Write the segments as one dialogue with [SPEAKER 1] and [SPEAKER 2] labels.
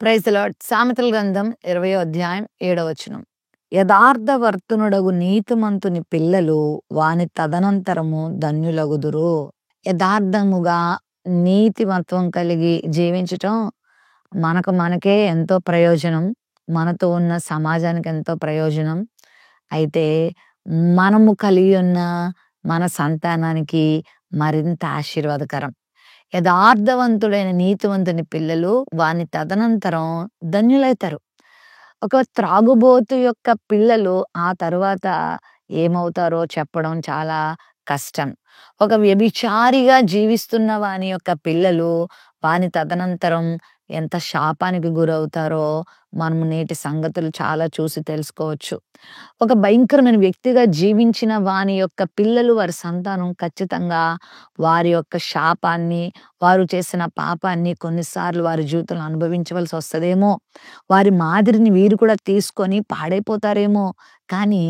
[SPEAKER 1] Praise the lord. సామెతల గ్రంథం 20వ అధ్యాయం 7వ వచనం. యథార్థవర్తనుడగు నీతిమంతుని పిల్లలు వాని తదనంతరము ధన్యులగుదురు. యథార్థముగా నీతిమత్వం కలిగి జీవించటం మనకే ఎంతో ప్రయోజనం. మనతో ఉన్న సమాజానికి ఎంతో ప్రయోజనం. అయితే మనము కలిగి ఉన్న మన సంతానానికి మరింత ఆశీర్వాదకరం. యథార్థవంతుడైన నీతివంతుని పిల్లలు వాని తదనంతరం ధన్యులైతారు. ఒక త్రాగుబోతు యొక్క పిల్లలు ఆ తరువాత ఏమవుతారో చెప్పడం చాలా కష్టం. ఒక వ్యభిచారిగా జీవిస్తున్న వాని యొక్క పిల్లలు వాని తదనంతరం ఎంత శాపానికి గురవుతారో మనము నేటి సంగతులు చాలా చూసి తెలుసుకోవచ్చు. ఒక భయంకరమైన వ్యక్తిగా జీవించిన వాని యొక్క పిల్లలు, వారి సంతానం ఖచ్చితంగా వారి యొక్క శాపాన్ని, వారు చేసిన పాపాన్ని కొన్నిసార్లు వారి జీవితంలో అనుభవించవలసి వస్తదేమో. వారి మాదిరిని వీరు కూడా తీసుకొని పాడైపోతారేమో. కానీ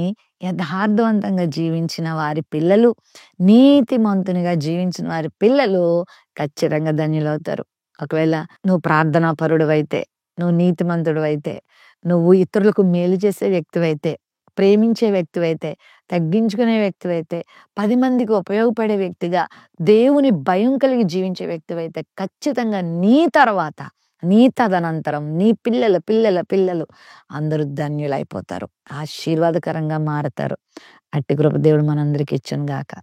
[SPEAKER 1] యథార్థవంతంగా జీవించిన వారి పిల్లలు, నీతిమంతునిగా జీవించిన వారి పిల్లలు ఖచ్చితంగా ధన్యులవుతారు. ఒకవేళ నువ్వు ప్రార్థనాపరుడివైతే, నువ్వు నీతిమంతుడివైతే, నువ్వు ఇతరులకు మేలు చేసే వ్యక్తివైతే, ప్రేమించే వ్యక్తివైతే, తగ్గించుకునే వ్యక్తివైతే, 10 మందికి ఉపయోగపడే వ్యక్తిగా, దేవుని భయం కలిగి జీవించే వ్యక్తివైతే ఖచ్చితంగా నీ తర్వాత, నీ తదనంతరం నీ పిల్లల పిల్లల పిల్లలు అందరూ ధన్యులైపోతారు, ఆశీర్వాదకరంగా మారతారు. అట్టి కృప దేవుడు మనందరికి ఇచ్చును గాక.